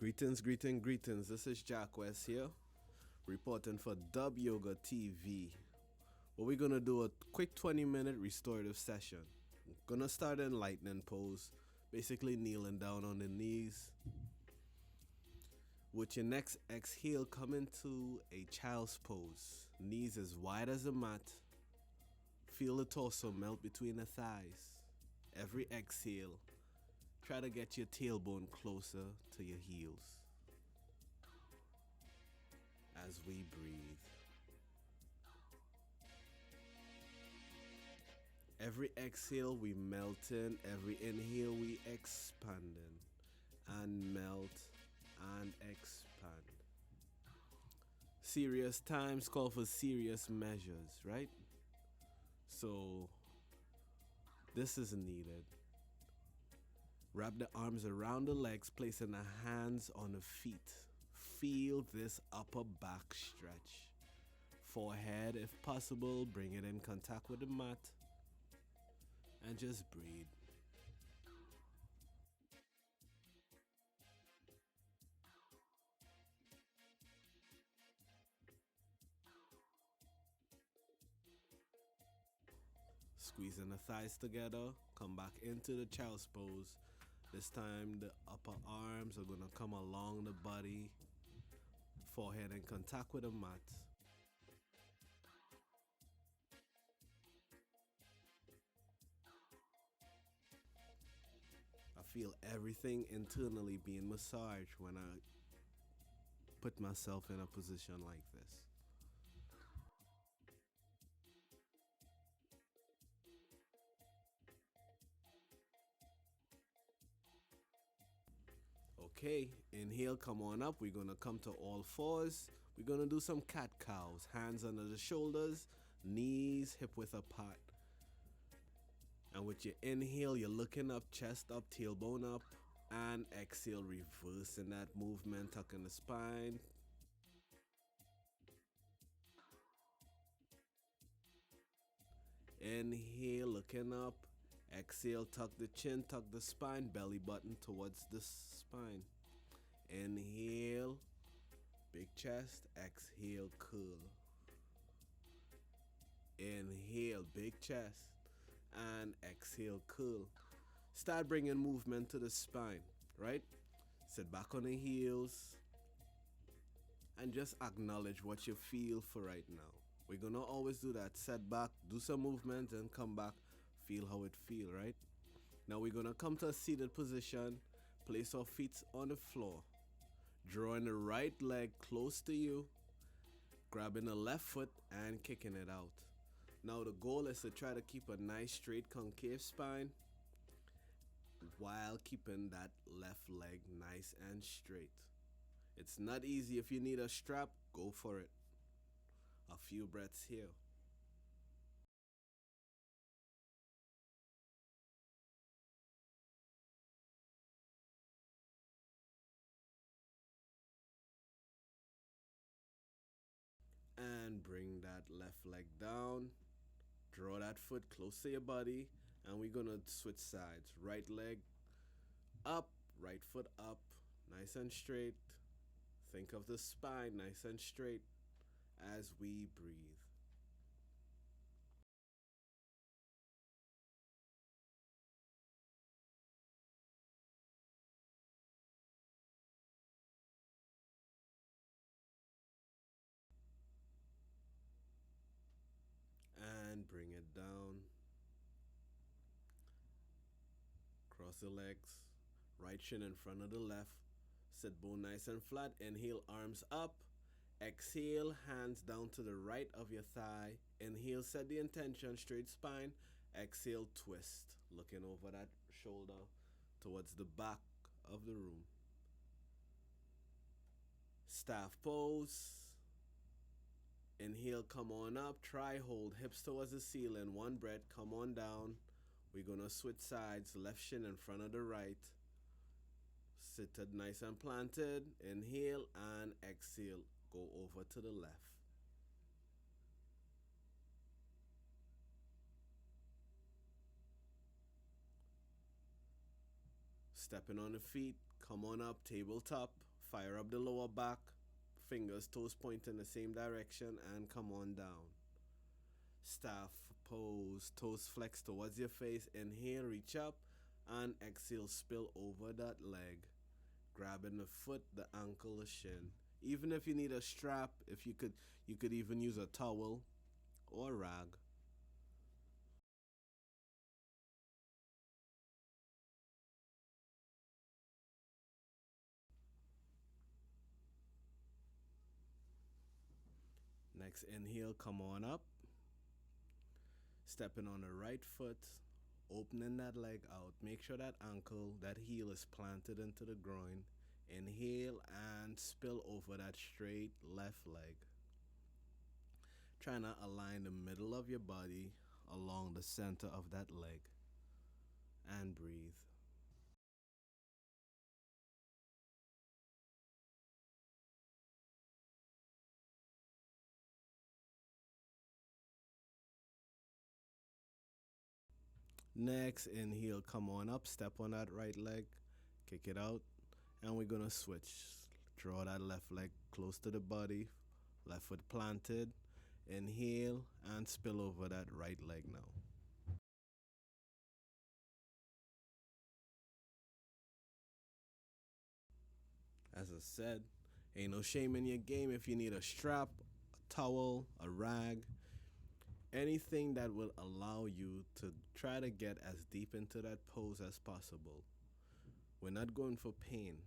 Greetings. This is Jah Ques here, reporting for Dub Yoga TV. But we're gonna do a quick 20-minute restorative session. Gonna start in lightning pose, basically kneeling down on the knees. With your next exhale, come into a child's pose. Knees as wide as a mat. Feel the torso melt between the thighs. Every exhale, try to get your tailbone closer to your heels. As we breathe. Every exhale we melt in, every inhale we expanding, and melt and expand. Serious times call for serious measures, right? So this is needed. Wrap the arms around the legs, placing the hands on the feet. Feel this upper back stretch. Forehead, if possible, bring it in contact with the mat. And just breathe. Squeezing the thighs together, come back into the child's pose. This time the upper arms are gonna come along the body, forehead in contact with the mat. I feel everything internally being massaged when I put myself in a position like this. Okay, inhale, come on up. We're gonna come to all fours. We're gonna do some cat cows. Hands under the shoulders, knees hip width apart. And with your inhale, you're looking up, chest up, tailbone up. And exhale, reversing that movement, tucking the spine. Inhale, looking up. Exhale, tuck the chin, tuck the spine, belly button towards the spine. Inhale, big chest. Exhale, curl. Inhale, big chest. And exhale, curl. Start bringing movement to the spine, right? Sit back on the heels and just acknowledge what you feel for right now. We're gonna always do that. Set back, do some movement, and come back. Feel how it feels, right? Now we're gonna come to a seated position. Place our feet on the floor. Drawing the right leg close to you. Grabbing the left foot and kicking it out. Now the goal is to try to keep a nice straight concave spine while keeping that left leg nice and straight. It's not easy. If you need a strap, go for it. A few breaths here. And bring that left leg down. Draw that foot close to your body. And we're gonna switch sides. Right leg up, right foot up, nice and straight. Think of the spine nice and straight as we breathe. And bring it down. Cross the legs. Right shin in front of the left. Sit bone nice and flat. Inhale, arms up. Exhale, hands down to the right of your thigh. Inhale, set the intention, straight spine. Exhale, twist. Looking over that shoulder towards the back of the room. Staff pose. Inhale, come on up. Try hold, hips towards the ceiling. One breath, come on down. We're gonna switch sides. Left shin in front of the right. Seated nice and planted. Inhale and exhale. Go over to the left. Stepping on the feet. Come on up, tabletop. Fire up the lower back, fingers, toes point in the same direction, and come on down. Staff pose, toes flex towards your face. Inhale, reach up, and exhale, spill over that leg. Grabbing the foot, the ankle, the shin. Even if you need a strap, if you could even use a towel or a rag. Next inhale, come on up. Stepping on the right foot, opening that leg out. Make sure that ankle, that heel is planted into the groin. Inhale and spill over that straight left leg. Trying to align the middle of your body along the center of that leg. And breathe. Next, inhale, come on up, step on that right leg, kick it out, and we're gonna switch. Draw that left leg close to the body, left foot planted, inhale, and spill over that right leg now. As I said, ain't no shame in your game if you need a strap, a towel, a rag, anything that will allow you to try to get as deep into that pose as possible. We're not going for pain.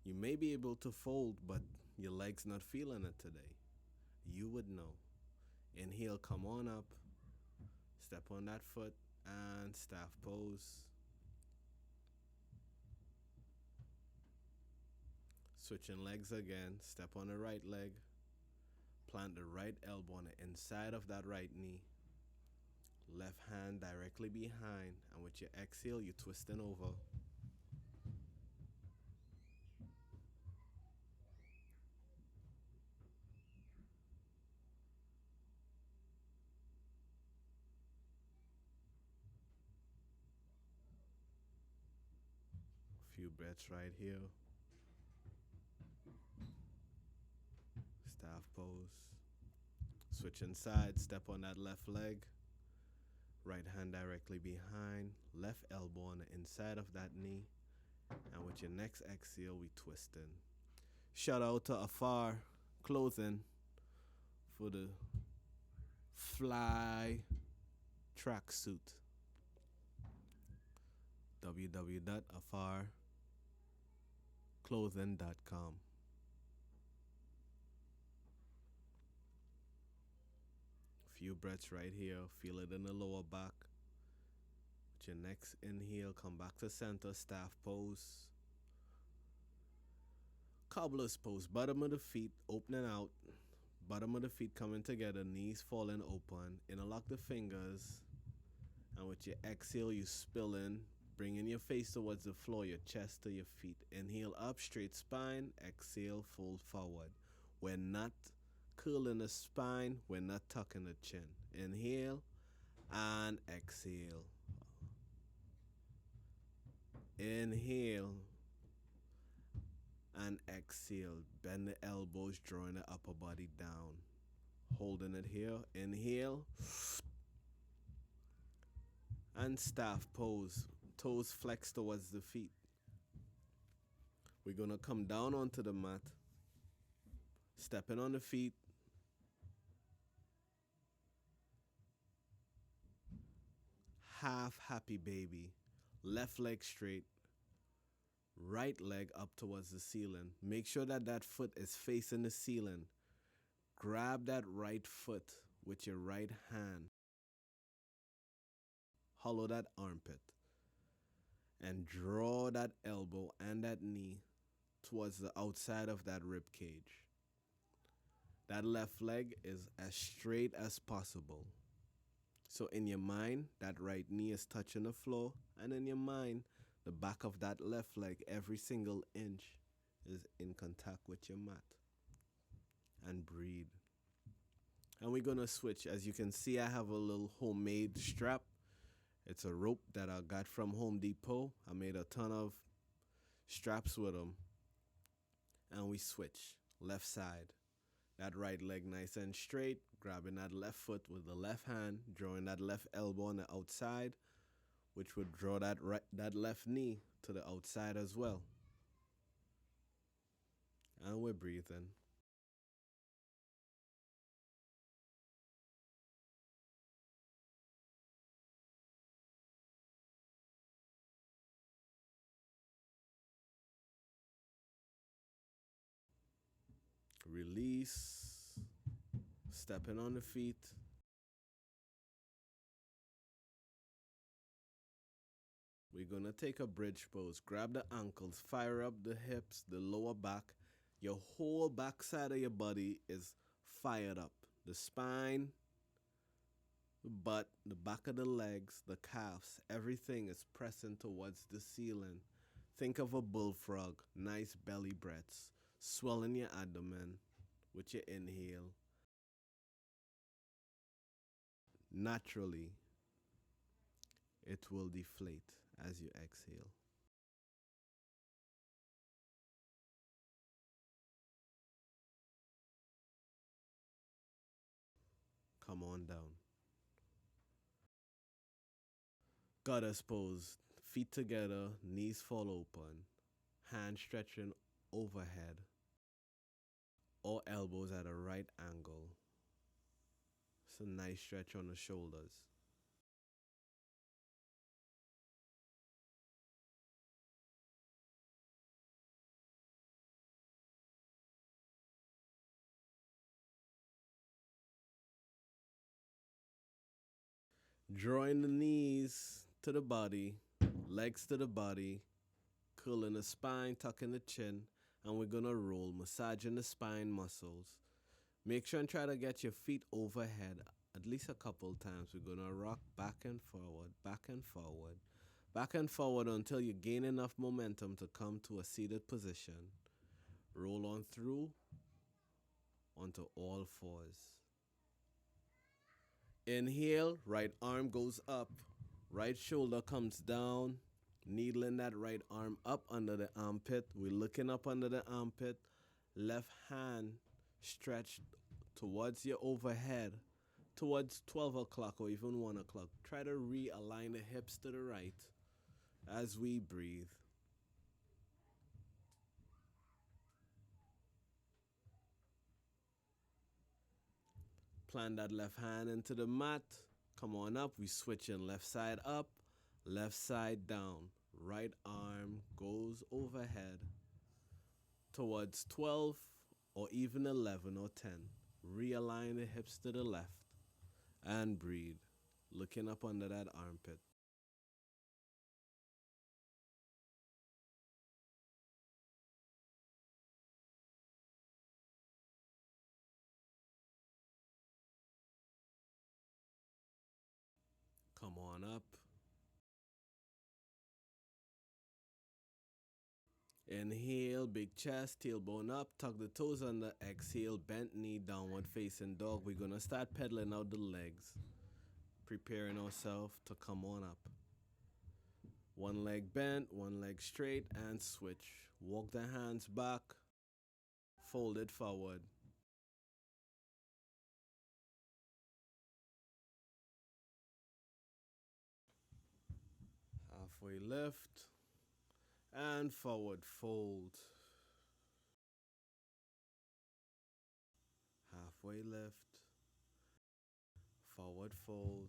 You may be able to fold, but your leg's not feeling it today. You would know. Inhale, come on up. Step on that foot and staff pose. Switching legs again. Step on the right leg. Plant the right elbow on the inside of that right knee. Left hand directly behind, and with your exhale, you're twisting over. Few breaths right here. Staff pose. Switching sides, step on that left leg. Right hand directly behind, left elbow on the inside of that knee. And with your next exhale, we twisting. Shout out to Afar Clothing for the fly tracksuit. www.afarclothing.com. Few breaths right here. Feel it in the lower back. With your next inhale, come back to center, staff pose. Cobbler's pose, bottom of the feet opening out. Bottom of the feet coming together, knees falling open. Interlock the fingers. And with your exhale, you spill in. Bringing your face towards the floor, your chest to your feet. Inhale up, straight spine. Exhale, fold forward. We're not curling the spine. We're not tucking the chin. Inhale and exhale. Inhale and exhale. Bend the elbows, drawing the upper body down. Holding it here. Inhale and staff pose. Toes flex towards the feet. We're gonna come down onto the mat. Stepping on the feet. Half happy baby. Left leg straight. Right leg up towards the ceiling. Make sure that that foot is facing the ceiling. Grab that right foot with your right hand. Hollow that armpit. And draw that elbow and that knee towards the outside of that rib cage. That left leg is as straight as possible. So in your mind, that right knee is touching the floor, and in your mind, the back of that left leg, every single inch is in contact with your mat. And breathe. And we're gonna switch. As you can see, I have a little homemade strap. It's a rope that I got from Home Depot. I made a ton of straps with them. and we switch left side. That right leg nice and straight, grabbing that left foot with the left hand, drawing that left elbow on the outside, which would draw that left knee to the outside as well. And we're breathing. Release. Stepping on the feet. We're gonna take a bridge pose. Grab the ankles, fire up the hips, the lower back. Your whole back side of your body is fired up. The spine, the butt, the back of the legs, the calves, everything is pressing towards the ceiling. Think of a bullfrog, nice belly breaths, swelling your abdomen with your inhale. Naturally, it will deflate as you exhale. Come on down. Goddess pose, feet together, knees fall open, hands stretching overhead, or elbows at a right angle. It's a nice stretch on the shoulders. Drawing the knees to the body, legs to the body, curling the spine, tucking the chin, and we're gonna roll, massaging the spine muscles. Make sure and try to get your feet overhead at least a couple times. We're gonna rock back and forward, back and forward, back and forward until you gain enough momentum to come to a seated position. Roll on through onto all fours. Inhale, right arm goes up, right shoulder comes down, needling that right arm up under the armpit. We're looking up under the armpit, left hand stretched towards your overhead, towards 12 o'clock or even 1 o'clock. Try to realign the hips to the right as we breathe. Plant that left hand into the mat. Come on up. We switching left side up, left side down. Right arm goes overhead towards 12 or even 11 or 10. Realign the hips to the left and breathe. Looking up under that armpit. Come on up. Inhale, big chest, tailbone up, tuck the toes under, exhale, bent knee, downward facing dog. We're gonna start pedaling out the legs, preparing ourselves to come on up. One leg bent, one leg straight, and switch. Walk the hands back, fold it forward. Halfway lift, and forward fold. Halfway lift, forward fold,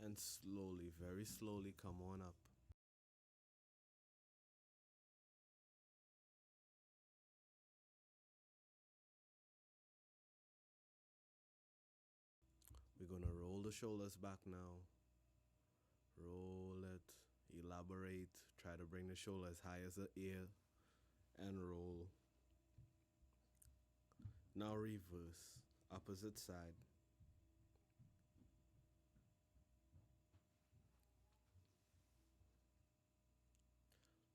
and slowly, very slowly come on up. We're gonna roll the shoulders back now. Roll it, elaborate, try to bring the shoulder as high as the ear, and roll. Now reverse, opposite side.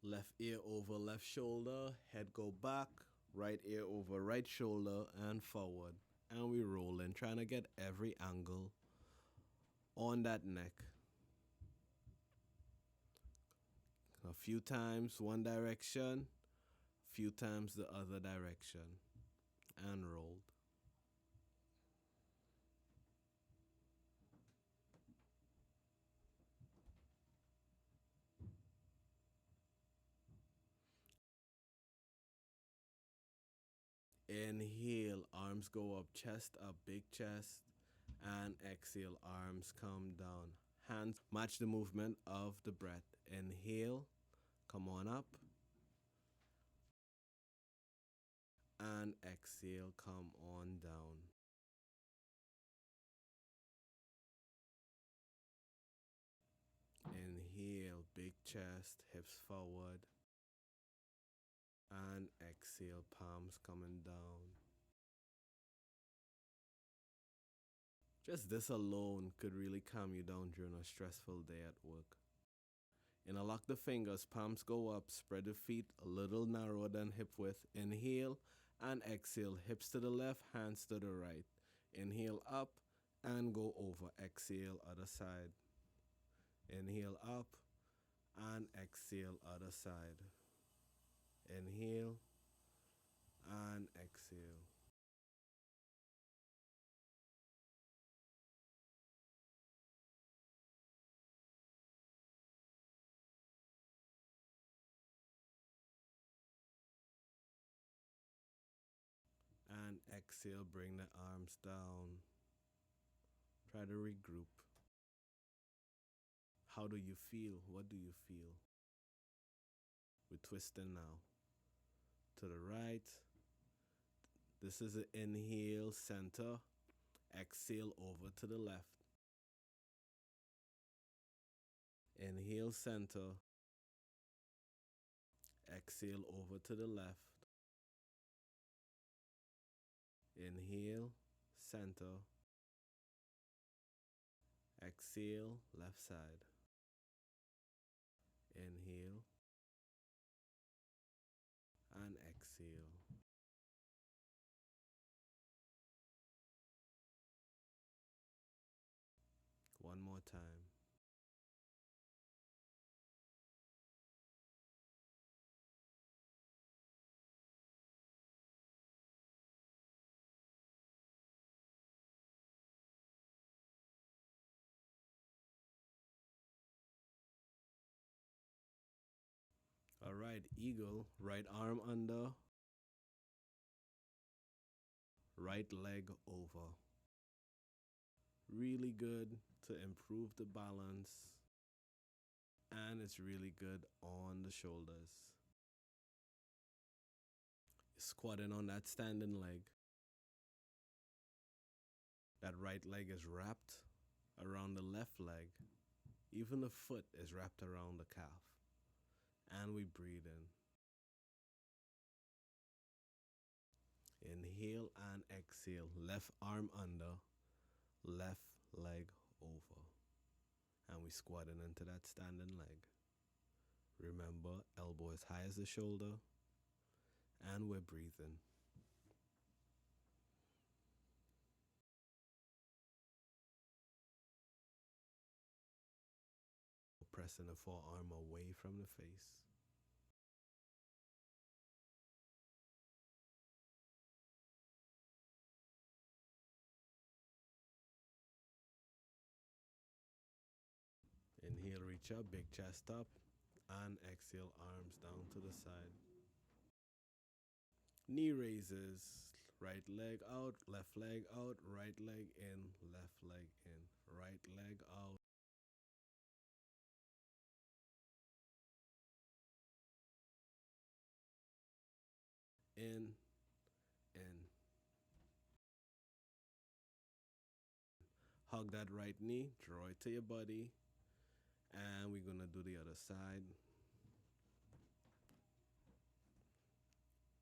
Left ear over left shoulder, head go back, right ear over right shoulder, and forward. And we roll in, trying to get every angle on that neck. A few times, one direction, Few times the other direction and rolled. Inhale, arms go up, chest up, big chest. And exhale, arms come down. Hands match the movement of the breath. Inhale, come on up. And exhale, come on down. Inhale, big chest, hips forward. And exhale, palms coming down. Just this alone could really calm you down during a stressful day at work. Interlock the fingers, palms go up, spread the feet a little narrower than hip width. Inhale and exhale, hips to the left, hands to the right. Inhale up and go over. Exhale, other side. Inhale up and exhale, other side. Inhale and exhale. And exhale, bring the arms down. Try to regroup. How do you feel? What do you feel? We're twisting now. To the right. This is an inhale, center. Exhale over to the left. Inhale, center. Exhale over to the left. Inhale, center. Exhale, left side. Inhale and exhale. One more time. All right, eagle, right arm under, right leg over. Really good to improve the balance, and it's really good on the shoulders. Squatting on that standing leg. That right leg is wrapped around the left leg. Even the foot is wrapped around the calf. And we breathe in. Inhale and exhale. Left arm under, left leg over. And we squatting into that standing leg. Remember, elbow as high as the shoulder. And we're breathing. Pressing the forearm away from the face. Inhale, reach up, big chest up. And exhale, arms down to the side. Knee raises. Right leg out, left leg out, right leg in, left leg in, right leg out. In, in. Hug that right knee, draw it to your body. And we're going to do the other side.